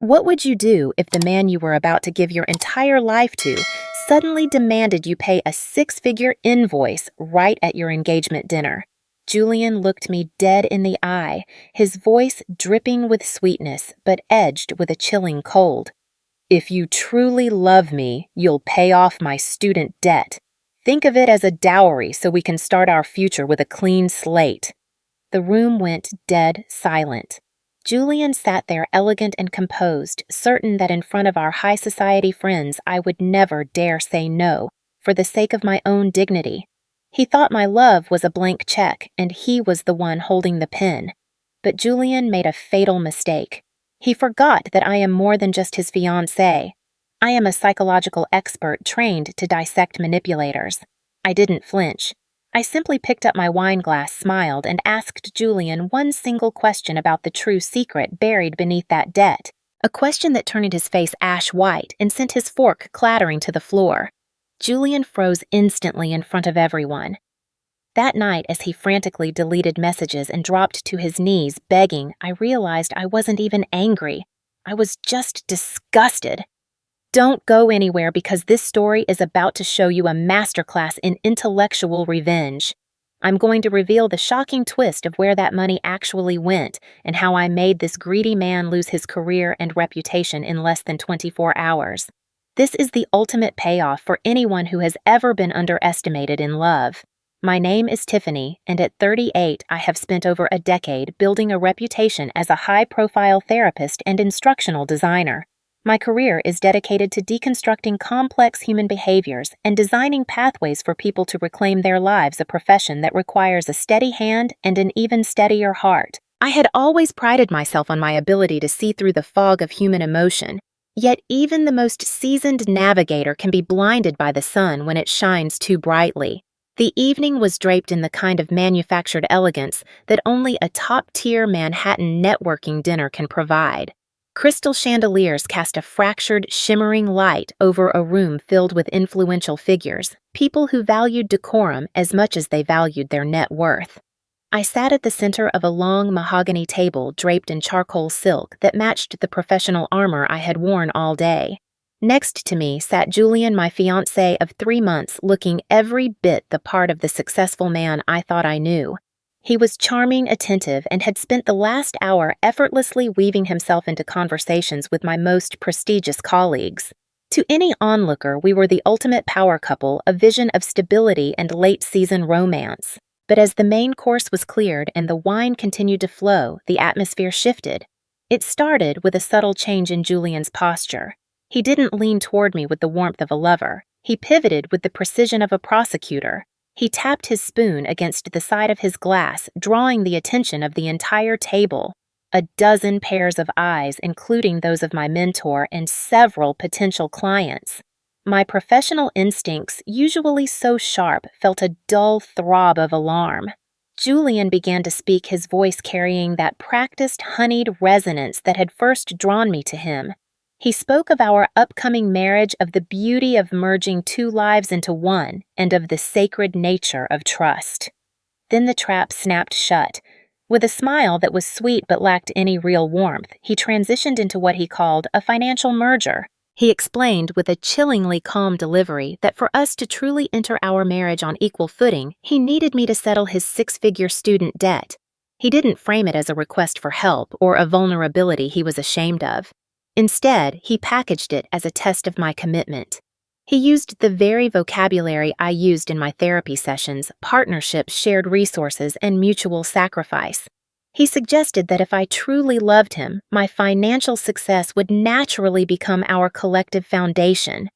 What would you do if the man you were about to give your entire life to suddenly demanded you pay a six-figure invoice right at your engagement dinner? Julian looked me dead in the eye, his voice dripping with sweetness but edged with a chilling cold. If you truly love me, you'll pay off my student debt. Think of it as a dowry so we can start our future with a clean slate. The room went dead silent. Julian sat there elegant and composed, certain that in front of our high society friends I would never dare say no, for the sake of my own dignity. He thought my love was a blank check, and he was the one holding the pen. But Julian made a fatal mistake. He forgot that I am more than just his fiancé. I am a psychological expert trained to dissect manipulators. I didn't flinch. I simply picked up my wine glass, smiled, and asked Julian one single question about the true secret buried beneath that debt. A question that turned his face ash white and sent his fork clattering to the floor. Julian froze instantly in front of everyone. That night, as he frantically deleted messages and dropped to his knees begging, I realized I wasn't even angry. I was just disgusted. Don't go anywhere because this story is about to show you a masterclass in intellectual revenge. I'm going to reveal the shocking twist of where that money actually went and how I made this greedy man lose his career and reputation in less than 24 hours. This is the ultimate payoff for anyone who has ever been underestimated in love. My name is Tiffany, and at 38, I have spent over a decade building a reputation as a high-profile therapist and instructional designer. My career is dedicated to deconstructing complex human behaviors and designing pathways for people to reclaim their lives, a profession that requires a steady hand and an even steadier heart. I had always prided myself on my ability to see through the fog of human emotion, yet even the most seasoned navigator can be blinded by the sun when it shines too brightly. The evening was draped in the kind of manufactured elegance that only a top-tier Manhattan networking dinner can provide. Crystal chandeliers cast a fractured, shimmering light over a room filled with influential figures, people who valued decorum as much as they valued their net worth. I sat at the center of a long mahogany table draped in charcoal silk that matched the professional armor I had worn all day. Next to me sat Julian, my fiancé of 3 months, looking every bit the part of the successful man I thought I knew. He was charming, attentive, and had spent the last hour effortlessly weaving himself into conversations with my most prestigious colleagues. To any onlooker, we were the ultimate power couple, a vision of stability and late-season romance. But as the main course was cleared and the wine continued to flow, the atmosphere shifted. It started with a subtle change in Julian's posture. He didn't lean toward me with the warmth of a lover. He pivoted with the precision of a prosecutor. He tapped his spoon against the side of his glass, drawing the attention of the entire table. A dozen pairs of eyes, including those of my mentor and several potential clients. My professional instincts, usually so sharp, felt a dull throb of alarm. Julian began to speak, his voice carrying that practiced, honeyed resonance that had first drawn me to him. He spoke of our upcoming marriage, of the beauty of merging 2 lives into one, and of the sacred nature of trust. Then the trap snapped shut. With a smile that was sweet but lacked any real warmth, he transitioned into what he called a financial merger. He explained with a chillingly calm delivery that for us to truly enter our marriage on equal footing, he needed me to settle his 6-figure student debt. He didn't frame it as a request for help or a vulnerability he was ashamed of. Instead, he packaged it as a test of my commitment. He used the very vocabulary I used in my therapy sessions: partnerships, shared resources, and mutual sacrifice. He suggested that if I truly loved him, my financial success would naturally become our collective foundation.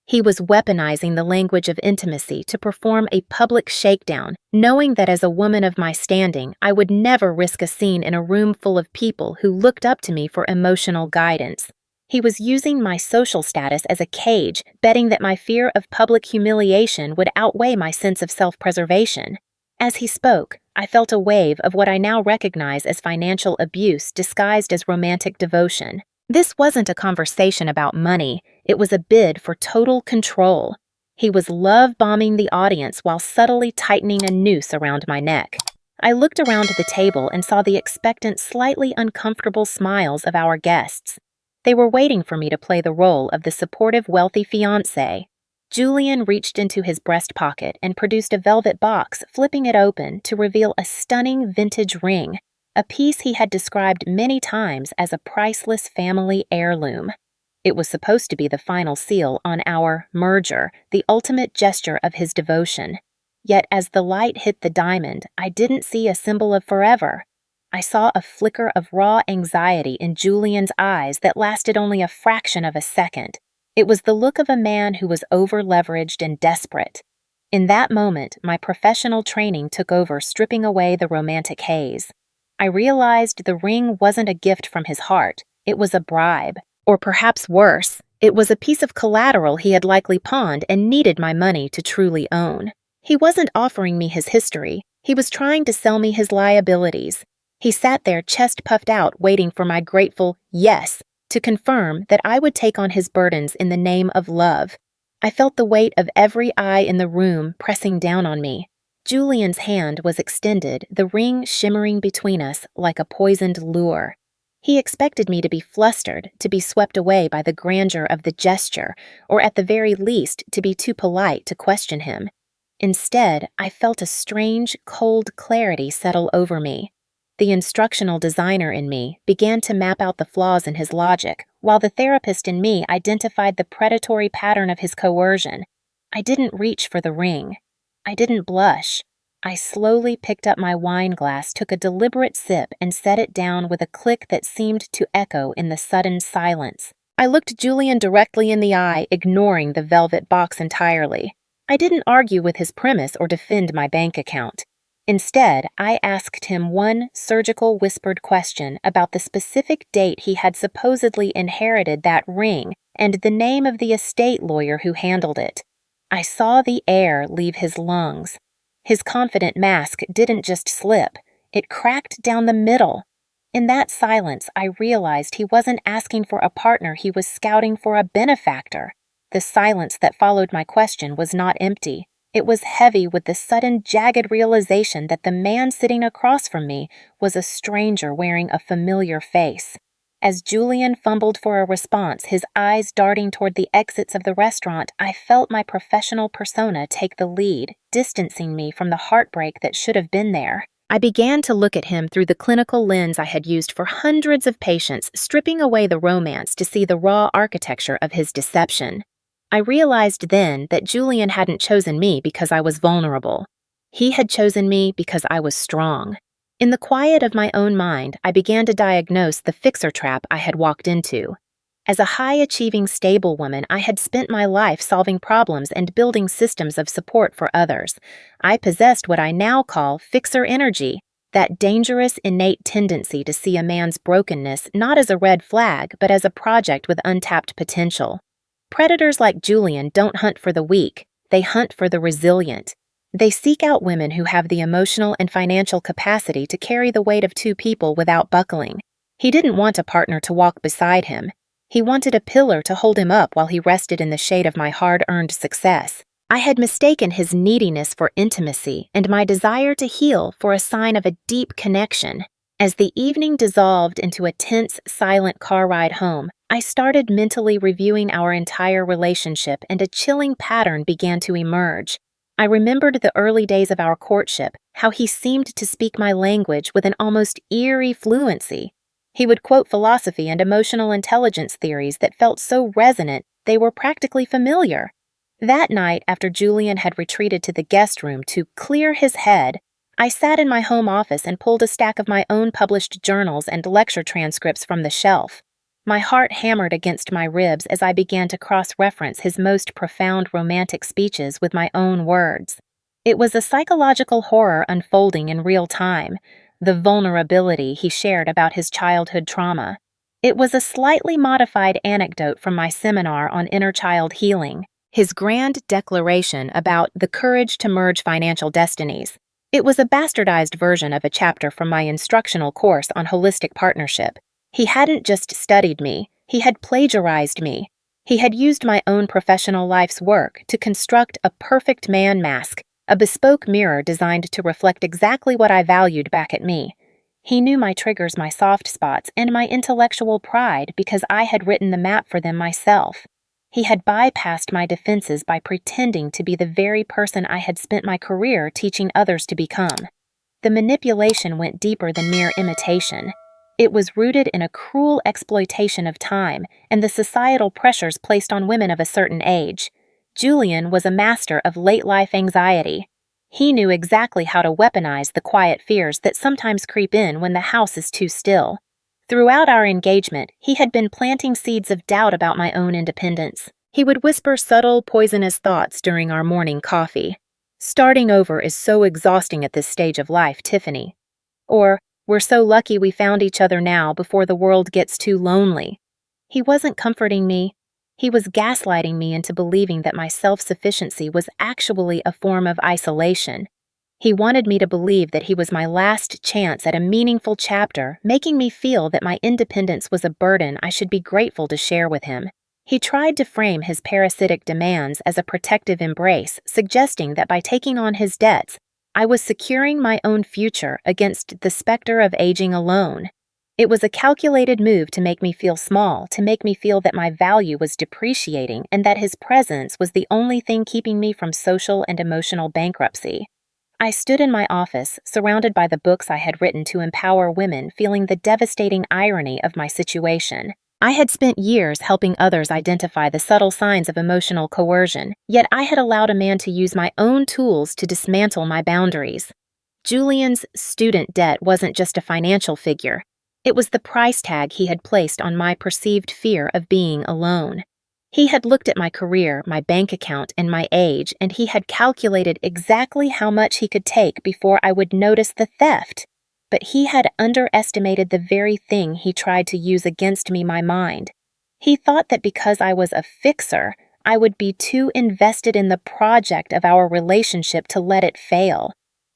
He was weaponizing the language of intimacy to perform a public shakedown, knowing that as a woman of my standing, I would never risk a scene in a room full of people who looked up to me for emotional guidance. He was using my social status as a cage, betting that my fear of public humiliation would outweigh my sense of self-preservation. As he spoke, I felt a wave of what I now recognize as financial abuse disguised as romantic devotion. This wasn't a conversation about money, it was a bid for total control. He was love-bombing the audience while subtly tightening a noose around my neck. I looked around the table and saw the expectant, slightly uncomfortable smiles of our guests. They were waiting for me to play the role of the supportive, wealthy fiancé. Julian reached into his breast pocket and produced a velvet box, flipping it open to reveal a stunning vintage ring, a piece he had described many times as a priceless family heirloom. It was supposed to be the final seal on our merger, the ultimate gesture of his devotion. Yet as the light hit the diamond, I didn't see a symbol of forever. I saw a flicker of raw anxiety in Julian's eyes that lasted only a fraction of a second. It was the look of a man who was over-leveraged and desperate. In that moment, my professional training took over, stripping away the romantic haze. I realized the ring wasn't a gift from his heart, it was a bribe. Or perhaps worse, it was a piece of collateral he had likely pawned and needed my money to truly own. He wasn't offering me his history, he was trying to sell me his liabilities. He sat there chest puffed out, waiting for my grateful yes to confirm that I would take on his burdens in the name of love. I felt the weight of every eye in the room pressing down on me. Julian's hand was extended, the ring shimmering between us like a poisoned lure. He expected me to be flustered, to be swept away by the grandeur of the gesture, or at the very least to be too polite to question him. Instead, I felt a strange, cold clarity settle over me. The instructional designer in me began to map out the flaws in his logic, while the therapist in me identified the predatory pattern of his coercion. I didn't reach for the ring. I didn't blush. I slowly picked up my wine glass, took a deliberate sip, and set it down with a click that seemed to echo in the sudden silence. I looked Julian directly in the eye, ignoring the velvet box entirely. I didn't argue with his premise or defend my bank account. Instead, I asked him one surgical whispered question about the specific date he had supposedly inherited that ring and the name of the estate lawyer who handled it. I saw the air leave his lungs. His confident mask didn't just slip, it cracked down the middle. In that silence, I realized he wasn't asking for a partner, he was scouting for a benefactor. The silence that followed my question was not empty. It was heavy with the sudden, jagged realization that the man sitting across from me was a stranger wearing a familiar face. As Julian fumbled for a response, his eyes darting toward the exits of the restaurant, I felt my professional persona take the lead, distancing me from the heartbreak that should have been there. I began to look at him through the clinical lens I had used for hundreds of patients, stripping away the romance to see the raw architecture of his deception. I realized then that Julian hadn't chosen me because I was vulnerable. He had chosen me because I was strong. In the quiet of my own mind, I began to diagnose the fixer trap I had walked into. As a high-achieving, stable woman, I had spent my life solving problems and building systems of support for others. I possessed what I now call fixer energy, that dangerous innate tendency to see a man's brokenness not as a red flag, but as a project with untapped potential. Predators like Julian don't hunt for the weak, they hunt for the resilient. They seek out women who have the emotional and financial capacity to carry the weight of two people without buckling. He didn't want a partner to walk beside him. He wanted a pillar to hold him up while he rested in the shade of my hard-earned success. I had mistaken his neediness for intimacy and my desire to heal for a sign of a deep connection. As the evening dissolved into a tense, silent car ride home, I started mentally reviewing our entire relationship, and a chilling pattern began to emerge. I remembered the early days of our courtship, how he seemed to speak my language with an almost eerie fluency. He would quote philosophy and emotional intelligence theories that felt so resonant they were practically familiar. That night, after Julian had retreated to the guest room to clear his head, I sat in my home office and pulled a stack of my own published journals and lecture transcripts from the shelf. My heart hammered against my ribs as I began to cross-reference his most profound romantic speeches with my own words. It was a psychological horror unfolding in real time, the vulnerability he shared about his childhood trauma. It was a slightly modified anecdote from my seminar on inner child healing, his grand declaration about the courage to merge financial destinies. It was a bastardized version of a chapter from my instructional course on holistic partnership. He hadn't just studied me, he had plagiarized me. He had used my own professional life's work to construct a perfect man mask, a bespoke mirror designed to reflect exactly what I valued back at me. He knew my triggers, my soft spots, and my intellectual pride because I had written the map for them myself. He had bypassed my defenses by pretending to be the very person I had spent my career teaching others to become. The manipulation went deeper than mere imitation. It was rooted in a cruel exploitation of time and the societal pressures placed on women of a certain age. Julian was a master of late-life anxiety. He knew exactly how to weaponize the quiet fears that sometimes creep in when the house is too still. Throughout our engagement, he had been planting seeds of doubt about my own independence. He would whisper subtle, poisonous thoughts during our morning coffee. "Starting over is so exhausting at this stage of life, Tiffany." Or, "We're so lucky we found each other now before the world gets too lonely." He wasn't comforting me. He was gaslighting me into believing that my self-sufficiency was actually a form of isolation. He wanted me to believe that he was my last chance at a meaningful chapter, making me feel that my independence was a burden I should be grateful to share with him. He tried to frame his parasitic demands as a protective embrace, suggesting that by taking on his debts, I was securing my own future against the specter of aging alone. It was a calculated move to make me feel small, to make me feel that my value was depreciating and that his presence was the only thing keeping me from social and emotional bankruptcy. I stood in my office, surrounded by the books I had written to empower women, feeling the devastating irony of my situation. I had spent years helping others identify the subtle signs of emotional coercion, yet I had allowed a man to use my own tools to dismantle my boundaries. Julian's student debt wasn't just a financial figure. It was the price tag he had placed on my perceived fear of being alone. He had looked at my career, my bank account, and my age, and he had calculated exactly how much he could take before I would notice the theft. But he had underestimated the very thing he tried to use against me, my mind. He thought that because I was a fixer, I would be too invested in the project of our relationship to let it fail.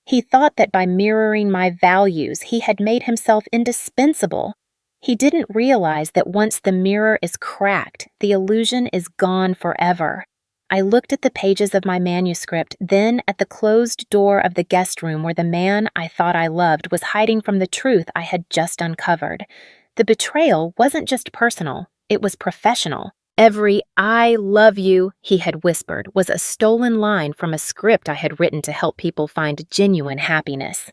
He thought that by mirroring my values, he had made himself indispensable. He didn't realize that once the mirror is cracked, the illusion is gone forever. I looked at the pages of my manuscript, then at the closed door of the guest room where the man I thought I loved was hiding from the truth I had just uncovered. The betrayal wasn't just personal, it was professional. Every "I love you," he had whispered, was a stolen line from a script I had written to help people find genuine happiness.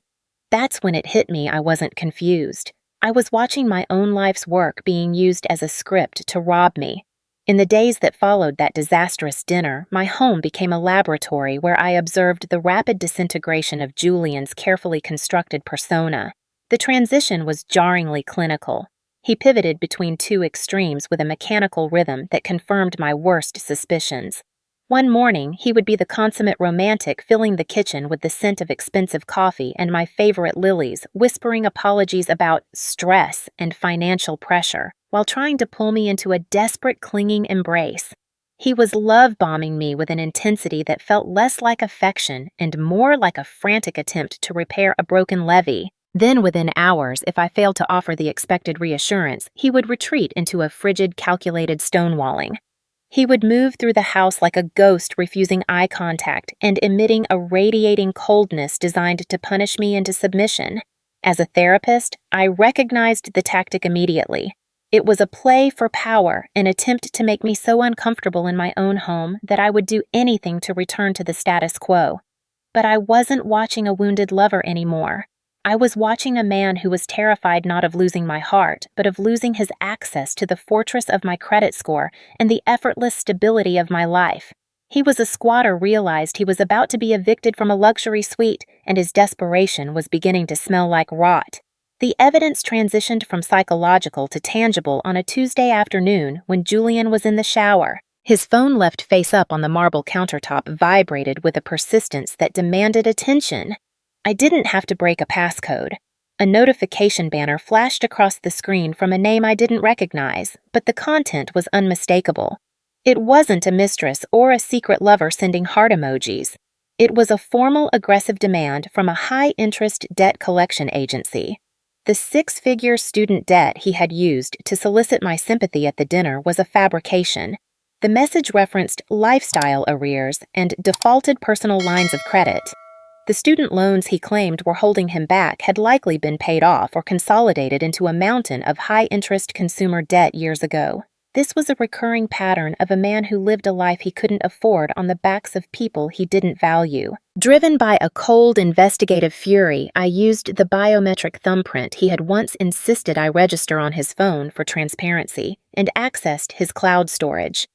That's when it hit me I wasn't confused. I was watching my own life's work being used as a script to rob me. In the days that followed that disastrous dinner, my home became a laboratory where I observed the rapid disintegration of Julian's carefully constructed persona. The transition was jarringly clinical. He pivoted between two extremes with a mechanical rhythm that confirmed my worst suspicions. One morning, he would be the consummate romantic, filling the kitchen with the scent of expensive coffee and my favorite lilies, whispering apologies about stress and financial pressure, while trying to pull me into a desperate, clinging embrace. He was love-bombing me with an intensity that felt less like affection and more like a frantic attempt to repair a broken levee. Then, within hours, if I failed to offer the expected reassurance, he would retreat into a frigid, calculated stonewalling. He would move through the house like a ghost, refusing eye contact and emitting a radiating coldness designed to punish me into submission. As a therapist, I recognized the tactic immediately. It was a play for power, an attempt to make me so uncomfortable in my own home that I would do anything to return to the status quo. But I wasn't watching a wounded lover anymore. I was watching a man who was terrified not of losing my heart, but of losing his access to the fortress of my credit score and the effortless stability of my life. He was a squatter, realized he was about to be evicted from a luxury suite, and his desperation was beginning to smell like rot. The evidence transitioned from psychological to tangible on a Tuesday afternoon when Julian was in the shower. His phone, left face up on the marble countertop, vibrated with a persistence that demanded attention. I didn't have to break a passcode. A notification banner flashed across the screen from a name I didn't recognize, but the content was unmistakable. It wasn't a mistress or a secret lover sending heart emojis. It was a formal, aggressive demand from a high-interest debt collection agency. The six-figure student debt he had used to solicit my sympathy at the dinner was a fabrication. The message referenced lifestyle arrears and defaulted personal lines of credit. The student loans he claimed were holding him back had likely been paid off or consolidated into a mountain of high-interest consumer debt years ago. This was a recurring pattern of a man who lived a life he couldn't afford on the backs of people he didn't value. Driven by a cold, investigative fury, I used the biometric thumbprint he had once insisted I register on his phone for transparency and accessed his cloud storage.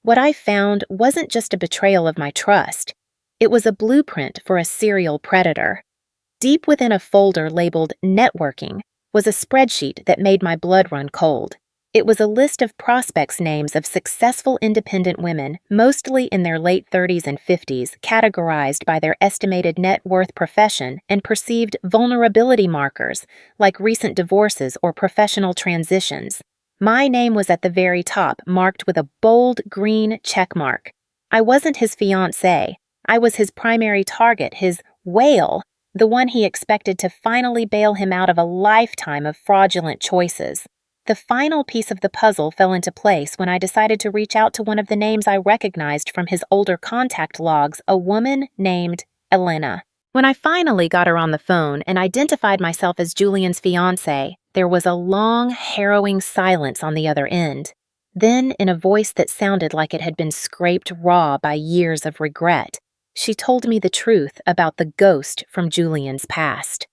What I found wasn't just a betrayal of my trust. It was a blueprint for a serial predator. Deep within a folder labeled Networking was a spreadsheet that made my blood run cold. It was a list of prospects' names of successful independent women, mostly in their late 30s and 50s, categorized by their estimated net worth, profession, and perceived vulnerability markers, like recent divorces or professional transitions. My name was at the very top, marked with a bold green check mark. I wasn't his fiancé. I was his primary target, his whale, the one he expected to finally bail him out of a lifetime of fraudulent choices. The final piece of the puzzle fell into place when I decided to reach out to one of the names I recognized from his older contact logs, a woman named Elena. When I finally got her on the phone and identified myself as Julian's fiancé, there was a long, harrowing silence on the other end. Then, in a voice that sounded like it had been scraped raw by years of regret, she told me the truth about the ghost from Julian's past.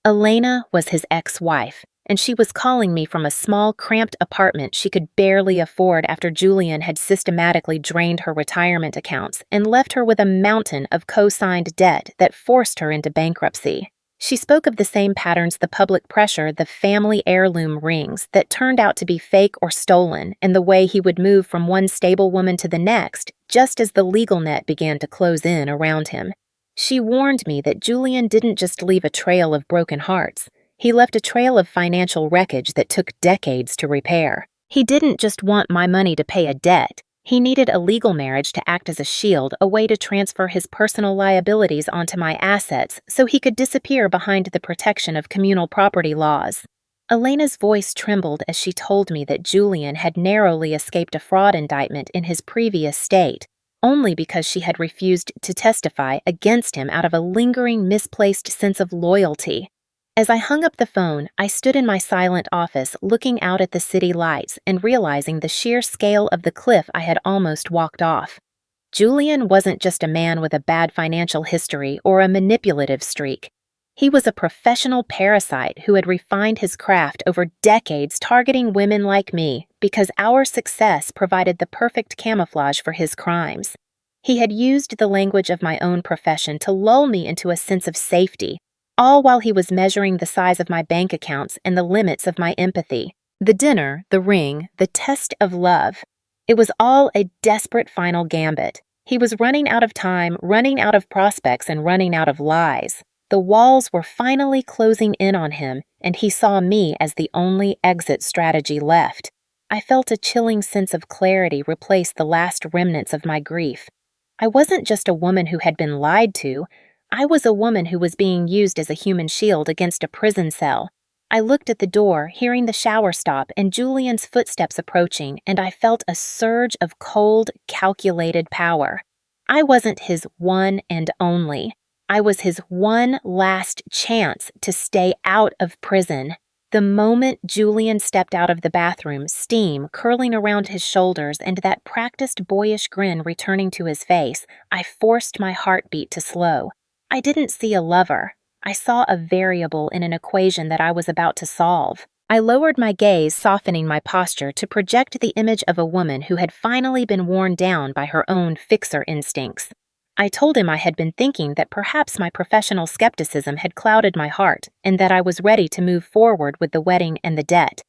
Elena was his ex-wife, and she was calling me from a small, cramped apartment she could barely afford after Julian had systematically drained her retirement accounts and left her with a mountain of co-signed debt that forced her into bankruptcy. She spoke of the same patterns the public pressure, the family heirloom rings that turned out to be fake or stolen, and the way he would move from one stable woman to the next, just as the legal net began to close in around him. She warned me that Julian didn't just leave a trail of broken hearts. He left a trail of financial wreckage that took decades to repair. He didn't just want my money to pay a debt. He needed a legal marriage to act as a shield, a way to transfer his personal liabilities onto my assets so he could disappear behind the protection of communal property laws. Elena's voice trembled as she told me that Julian had narrowly escaped a fraud indictment in his previous state, only because she had refused to testify against him out of a lingering, misplaced sense of loyalty. As I hung up the phone, I stood in my silent office looking out at the city lights and realizing the sheer scale of the cliff I had almost walked off. Julian wasn't just a man with a bad financial history or a manipulative streak. He was a professional parasite who had refined his craft over decades targeting women like me because our success provided the perfect camouflage for his crimes. He had used the language of my own profession to lull me into a sense of safety, all while he was measuring the size of my bank accounts and the limits of my empathy. The dinner, the ring, the test of love. It was all a desperate final gambit. He was running out of time, running out of prospects, and running out of lies. The walls were finally closing in on him, and he saw me as the only exit strategy left. I felt a chilling sense of clarity replace the last remnants of my grief. I wasn't just a woman who had been lied to. I was a woman who was being used as a human shield against a prison cell. I looked at the door, hearing the shower stop and Julian's footsteps approaching, and I felt a surge of cold, calculated power. I wasn't his one and only. I was his one last chance to stay out of prison. The moment Julian stepped out of the bathroom, steam curling around his shoulders and that practiced boyish grin returning to his face, I forced my heartbeat to slow. I didn't see a lover. I saw a variable in an equation that I was about to solve. I lowered my gaze, softening my posture to project the image of a woman who had finally been worn down by her own fixer instincts. I told him I had been thinking that perhaps my professional skepticism had clouded my heart and that I was ready to move forward with the wedding and the debt.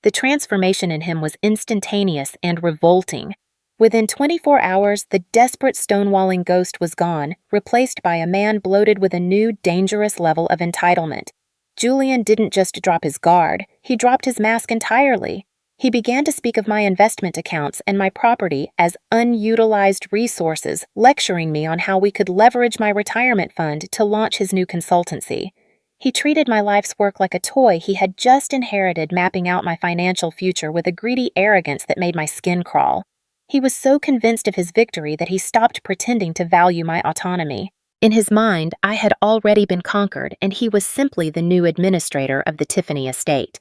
The transformation in him was instantaneous and revolting. Within 24 hours, the desperate stonewalling ghost was gone, replaced by a man bloated with a new, dangerous level of entitlement. Julian didn't just drop his guard, he dropped his mask entirely. He began to speak of my investment accounts and my property as unutilized resources, lecturing me on how we could leverage my retirement fund to launch his new consultancy. He treated my life's work like a toy he had just inherited, mapping out my financial future with a greedy arrogance that made my skin crawl. He was so convinced of his victory that he stopped pretending to value my autonomy. In his mind, I had already been conquered, and he was simply the new administrator of the Tiffany estate.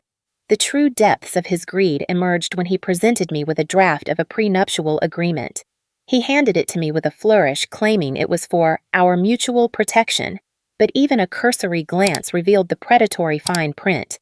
The true depths of his greed emerged when he presented me with a draft of a prenuptial agreement. He handed it to me with a flourish, claiming it was for our mutual protection, but even a cursory glance revealed the predatory fine print.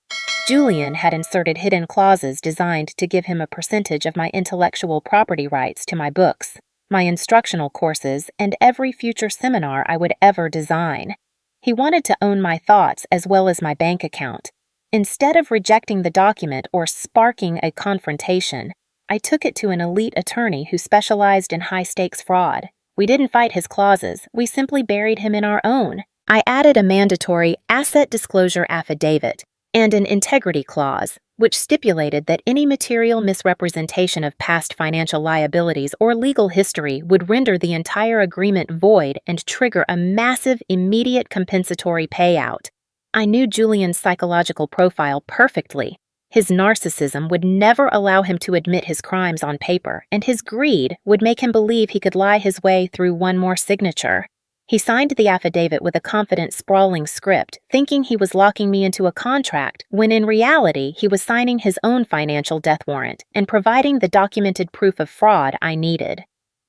Julian had inserted hidden clauses designed to give him a percentage of my intellectual property rights to my books, my instructional courses, and every future seminar I would ever design. He wanted to own my thoughts as well as my bank account. Instead of rejecting the document or sparking a confrontation, I took it to an elite attorney who specialized in high-stakes fraud. We didn't fight his clauses, we simply buried him in our own. I added a mandatory asset disclosure affidavit and an integrity clause, which stipulated that any material misrepresentation of past financial liabilities or legal history would render the entire agreement void and trigger a massive, immediate compensatory payout. I knew Julian's psychological profile perfectly. His narcissism would never allow him to admit his crimes on paper, and his greed would make him believe he could lie his way through one more signature. He signed the affidavit with a confident, sprawling script, thinking he was locking me into a contract, when in reality he was signing his own financial death warrant and providing the documented proof of fraud I needed.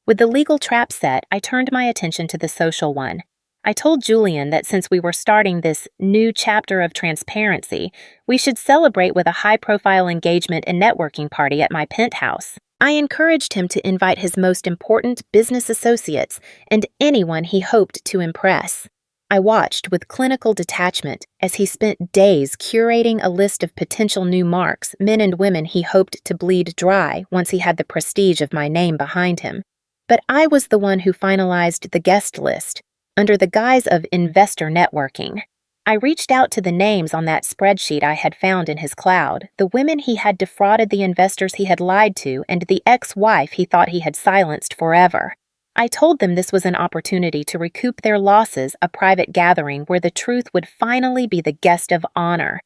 With the legal trap set, I turned my attention to the social one. I told Julian that since we were starting this new chapter of transparency, we should celebrate with a high-profile engagement and networking party at my penthouse. I encouraged him to invite his most important business associates and anyone he hoped to impress. I watched with clinical detachment as he spent days curating a list of potential new marks, men and women he hoped to bleed dry once he had the prestige of my name behind him. But I was the one who finalized the guest list, under the guise of investor networking. I reached out to the names on that spreadsheet I had found in his cloud, the women he had defrauded, the investors he had lied to, and the ex-wife he thought he had silenced forever. I told them this was an opportunity to recoup their losses, a private gathering where the truth would finally be the guest of honor.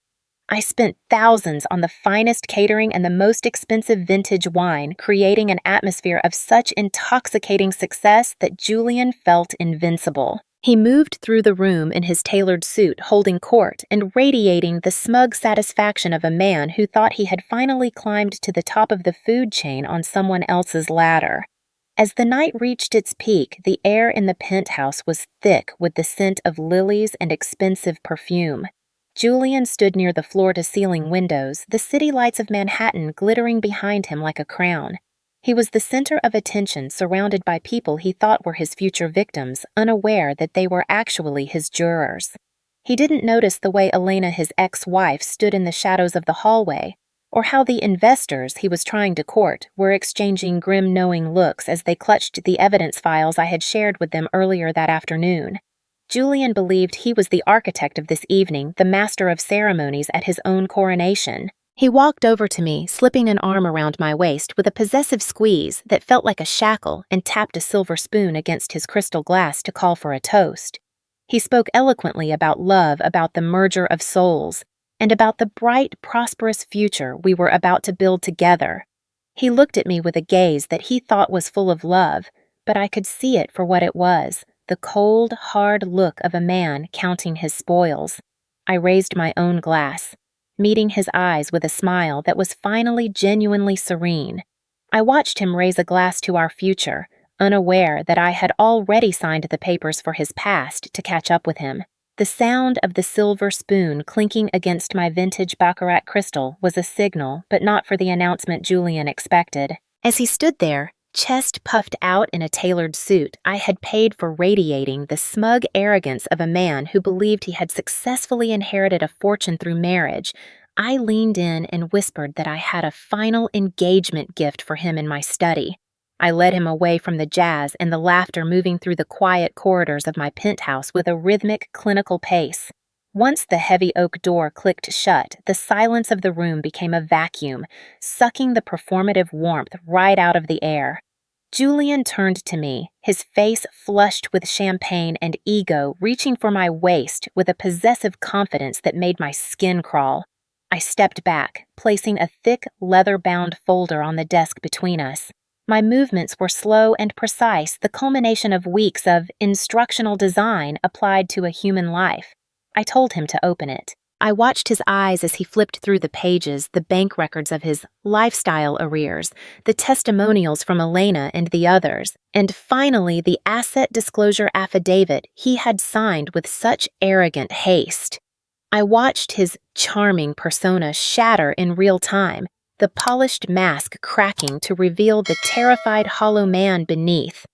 I spent thousands on the finest catering and the most expensive vintage wine, creating an atmosphere of such intoxicating success that Julian felt invincible. He moved through the room in his tailored suit, holding court and radiating the smug satisfaction of a man who thought he had finally climbed to the top of the food chain on someone else's ladder. As the night reached its peak, the air in the penthouse was thick with the scent of lilies and expensive perfume. Julian stood near the floor-to-ceiling windows, the city lights of Manhattan glittering behind him like a crown. He was the center of attention, surrounded by people he thought were his future victims, unaware that they were actually his jurors. He didn't notice the way Elena, his ex-wife, stood in the shadows of the hallway, or how the investors he was trying to court were exchanging grim, knowing looks as they clutched the evidence files I had shared with them earlier that afternoon. Julian believed he was the architect of this evening, the master of ceremonies at his own coronation. He walked over to me, slipping an arm around my waist with a possessive squeeze that felt like a shackle, and tapped a silver spoon against his crystal glass to call for a toast. He spoke eloquently about love, about the merger of souls, and about the bright, prosperous future we were about to build together. He looked at me with a gaze that he thought was full of love, but I could see it for what it was, the cold, hard look of a man counting his spoils. I raised my own glass, meeting his eyes with a smile that was finally genuinely serene. I watched him raise a glass to our future, unaware that I had already signed the papers for his past to catch up with him. The sound of the silver spoon clinking against my vintage baccarat crystal was a signal, but not for the announcement Julian expected. As he stood there, chest puffed out in a tailored suit, I had paid for radiating the smug arrogance of a man who believed he had successfully inherited a fortune through marriage. I leaned in and whispered that I had a final engagement gift for him in my study. I led him away from the jazz and the laughter moving through the quiet corridors of my penthouse with a rhythmic, clinical pace. Once the heavy oak door clicked shut, the silence of the room became a vacuum, sucking the performative warmth right out of the air. Julian turned to me, his face flushed with champagne and ego reaching for my waist with a possessive confidence that made my skin crawl. I stepped back, placing a thick, leather-bound folder on the desk between us. My movements were slow and precise, the culmination of weeks of instructional design applied to a human life. I told him to open it. I watched his eyes as he flipped through the pages, the bank records of his lifestyle arrears, the testimonials from Elena and the others, and finally the asset disclosure affidavit he had signed with such arrogant haste. I watched his charming persona shatter in real time, the polished mask cracking to reveal the terrified hollow man beneath.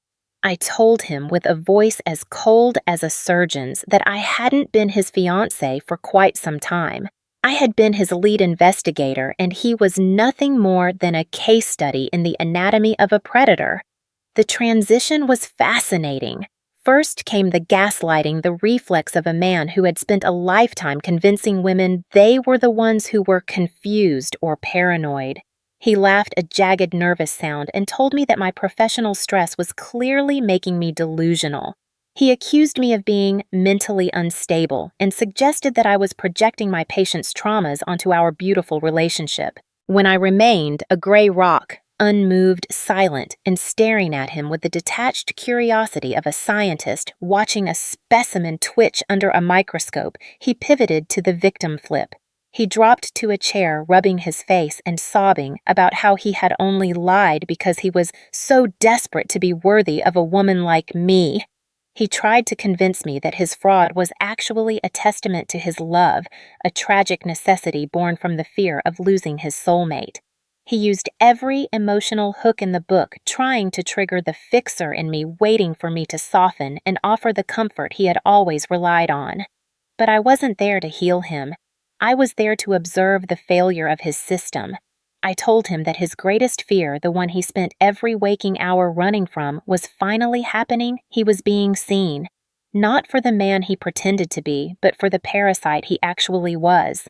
I told him with a voice as cold as a surgeon's that I hadn't been his fiancé for quite some time. I had been his lead investigator, and he was nothing more than a case study in the anatomy of a predator. The transition was fascinating. First came the gaslighting, the reflex of a man who had spent a lifetime convincing women they were the ones who were confused or paranoid. He laughed a jagged, nervous sound and told me that my professional stress was clearly making me delusional. He accused me of being mentally unstable and suggested that I was projecting my patient's traumas onto our beautiful relationship. When I remained a gray rock, unmoved, silent, and staring at him with the detached curiosity of a scientist watching a specimen twitch under a microscope, he pivoted to the victim flip. He dropped to a chair, rubbing his face and sobbing about how he had only lied because he was so desperate to be worthy of a woman like me. He tried to convince me that his fraud was actually a testament to his love, a tragic necessity born from the fear of losing his soulmate. He used every emotional hook in the book, trying to trigger the fixer in me, waiting for me to soften and offer the comfort he had always relied on. But I wasn't there to heal him. I was there to observe the failure of his system. I told him that his greatest fear, the one he spent every waking hour running from, was finally happening. He was being seen. Not for the man he pretended to be, but for the parasite he actually was.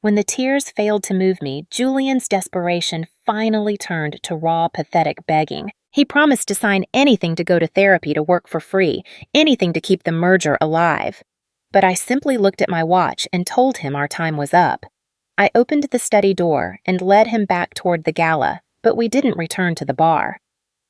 When the tears failed to move me, Julian's desperation finally turned to raw, pathetic begging. He promised to sign anything to go to therapy to work for free, anything to keep the merger alive. But I simply looked at my watch and told him our time was up. I opened the study door and led him back toward the gala, but we didn't return to the bar.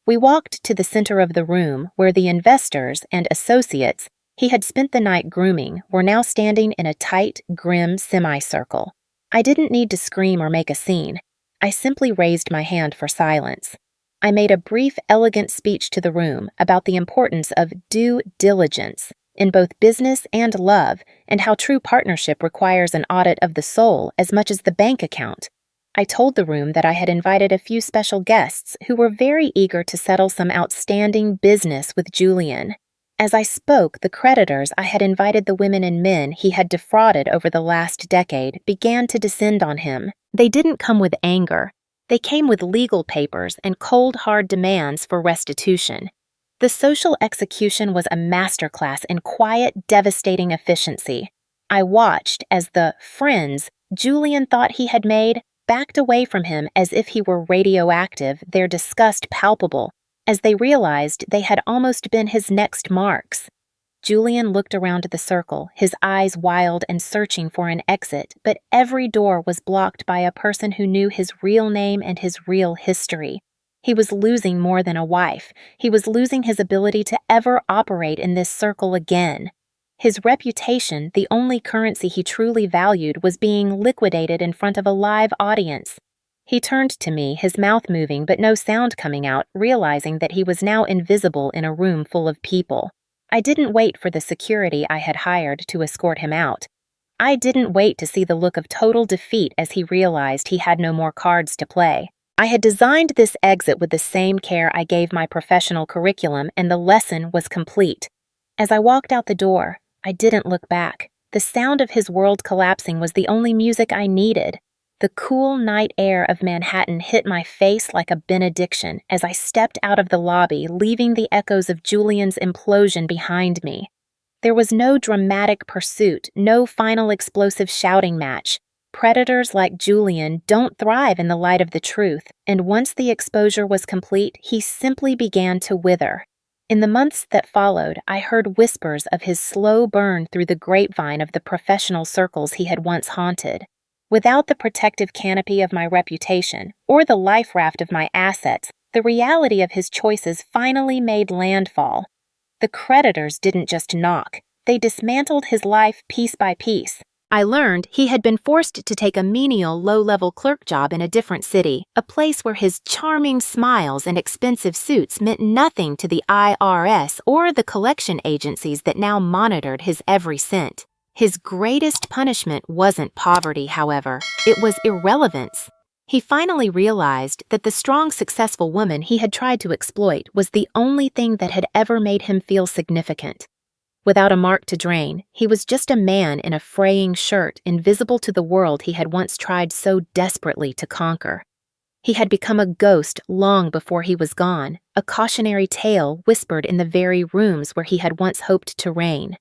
We walked to the center of the room where the investors and associates he had spent the night grooming were now standing in a tight, grim semicircle. I didn't need to scream or make a scene. I simply raised my hand for silence. I made a brief, elegant speech to the room about the importance of due diligence in both business and love, and how true partnership requires an audit of the soul as much as the bank account. I told the room that I had invited a few special guests who were very eager to settle some outstanding business with Julian. As I spoke, the creditors I had invited, the women and men he had defrauded over the last decade, began to descend on him. They didn't come with anger. They came with legal papers and cold, hard demands for restitution. The social execution was a masterclass in quiet, devastating efficiency. I watched as the friends Julian thought he had made backed away from him as if he were radioactive, their disgust palpable, as they realized they had almost been his next marks. Julian looked around the circle, his eyes wild and searching for an exit, but every door was blocked by a person who knew his real name and his real history. He was losing more than a wife. He was losing his ability to ever operate in this circle again. His reputation, the only currency he truly valued, was being liquidated in front of a live audience. He turned to me, his mouth moving but no sound coming out, realizing that he was now invisible in a room full of people. I didn't wait for the security I had hired to escort him out. I didn't wait to see the look of total defeat as he realized he had no more cards to play. I had designed this exit with the same care I gave my professional curriculum, and the lesson was complete. As I walked out the door, I didn't look back. The sound of his world collapsing was the only music I needed. The cool night air of Manhattan hit my face like a benediction as I stepped out of the lobby, leaving the echoes of Julian's implosion behind me. There was no dramatic pursuit, no final explosive shouting match. Predators like Julian don't thrive in the light of the truth, and once the exposure was complete, he simply began to wither. In the months that followed, I heard whispers of his slow burn through the grapevine of the professional circles he had once haunted. Without the protective canopy of my reputation, or the life raft of my assets, The reality of his choices finally made landfall. The creditors didn't just knock, they dismantled his life piece by piece. I learned he had been forced to take a menial, low-level clerk job in a different city, a place where his charming smiles and expensive suits meant nothing to the IRS or the collection agencies that now monitored his every cent. His greatest punishment wasn't poverty, however. It was irrelevance. He finally realized that the strong, successful woman he had tried to exploit was the only thing that had ever made him feel significant. Without a mark to drain, he was just a man in a fraying shirt, invisible to the world he had once tried so desperately to conquer. He had become a ghost long before he was gone, a cautionary tale whispered in the very rooms where he had once hoped to reign.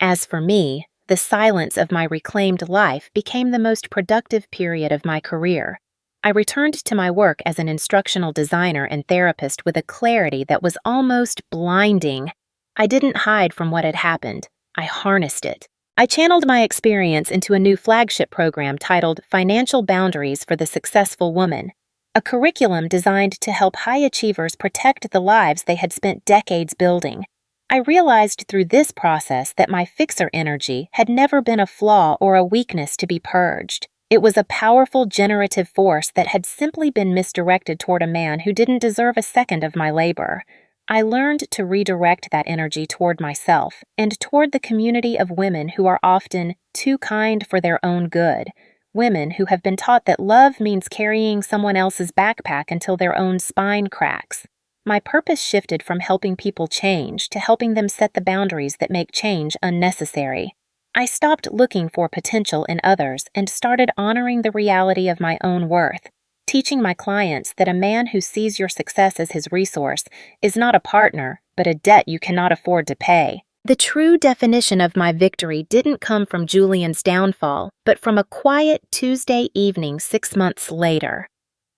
As for me, the silence of my reclaimed life became the most productive period of my career. I returned to my work as an instructional designer and therapist with a clarity that was almost blinding. I didn't hide from what had happened. I harnessed it. I channeled my experience into a new flagship program titled Financial Boundaries for the Successful Woman, a curriculum designed to help high achievers protect the lives they had spent decades building. I realized through this process that my fixer energy had never been a flaw or a weakness to be purged. It was a powerful generative force that had simply been misdirected toward a man who didn't deserve a second of my labor. I learned to redirect that energy toward myself and toward the community of women who are often too kind for their own good, women who have been taught that love means carrying someone else's backpack until their own spine cracks. My purpose shifted from helping people change to helping them set the boundaries that make change unnecessary. I stopped looking for potential in others and started honoring the reality of my own worth, teaching my clients that a man who sees your success as his resource is not a partner, but a debt you cannot afford to pay. The true definition of my victory didn't come from Julian's downfall, but from a quiet Tuesday evening 6 months later.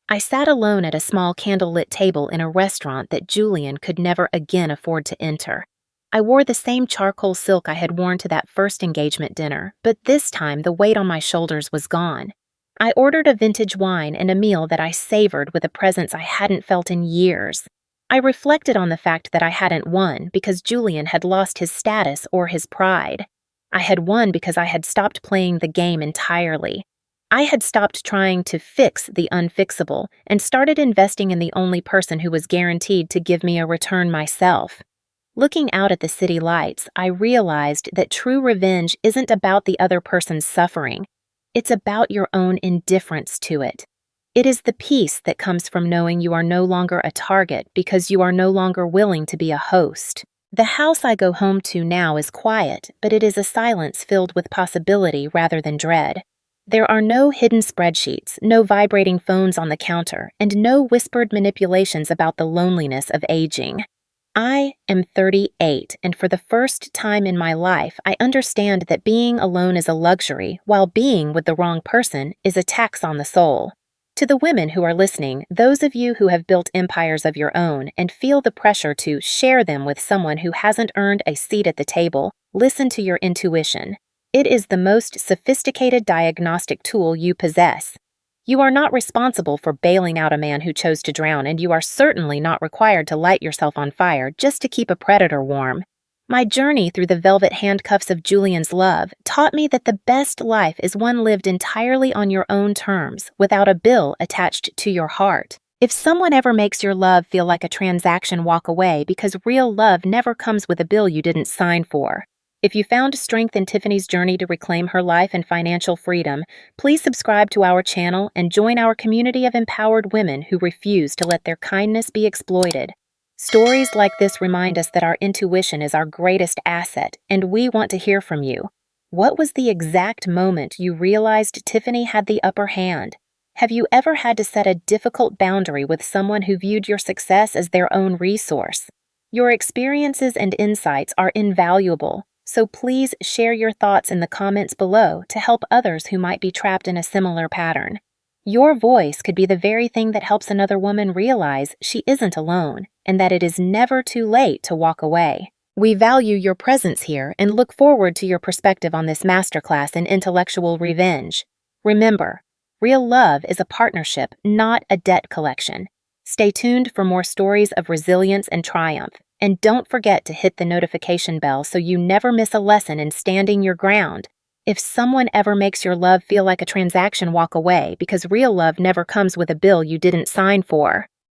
I sat alone at a small candlelit table in a restaurant that Julian could never again afford to enter. I wore the same charcoal silk I had worn to that first engagement dinner, but this time the weight on my shoulders was gone. I ordered a vintage wine and a meal that I savored with a presence I hadn't felt in years. I reflected on the fact that I hadn't won because Julian had lost his status or his pride. I had won because I had stopped playing the game entirely. I had stopped trying to fix the unfixable and started investing in the only person who was guaranteed to give me a return myself. Looking out at the city lights, I realized that true revenge isn't about the other person's suffering. It's about your own indifference to it. It is the peace that comes from knowing you are no longer a target because you are no longer willing to be a host. The house I go home to now is quiet, but it is a silence filled with possibility rather than dread. There are no hidden spreadsheets, no vibrating phones on the counter, and no whispered manipulations about the loneliness of aging. I am 38, and for the first time in my life, I understand that being alone is a luxury, while being with the wrong person is a tax on the soul. To the women who are listening, those of you who have built empires of your own and feel the pressure to share them with someone who hasn't earned a seat at the table, listen to your intuition. It is the most sophisticated diagnostic tool you possess. You are not responsible for bailing out a man who chose to drown, and you are certainly not required to light yourself on fire just to keep a predator warm. My journey through the velvet handcuffs of Julian's love taught me that the best life is one lived entirely on your own terms, without a bill attached to your heart. If someone ever makes your love feel like a transaction, walk away, because real love never comes with a bill you didn't sign for. If you found strength in Tiffany's journey to reclaim her life and financial freedom, please subscribe to our channel and join our community of empowered women who refuse to let their kindness be exploited. Stories like this remind us that our intuition is our greatest asset, and we want to hear from you. What was the exact moment you realized Tiffany had the upper hand? Have you ever had to set a difficult boundary with someone who viewed your success as their own resource? Your experiences and insights are invaluable, so please share your thoughts in the comments below to help others who might be trapped in a similar pattern. Your voice could be the very thing that helps another woman realize she isn't alone and that it is never too late to walk away. We value your presence here and look forward to your perspective on this masterclass in intellectual revenge. Remember, real love is a partnership, not a debt collection. Stay tuned for more stories of resilience and triumph. And don't forget to hit the notification bell so you never miss a lesson in standing your ground. If someone ever makes your love feel like a transaction, walk away, because real love never comes with a bill you didn't sign for.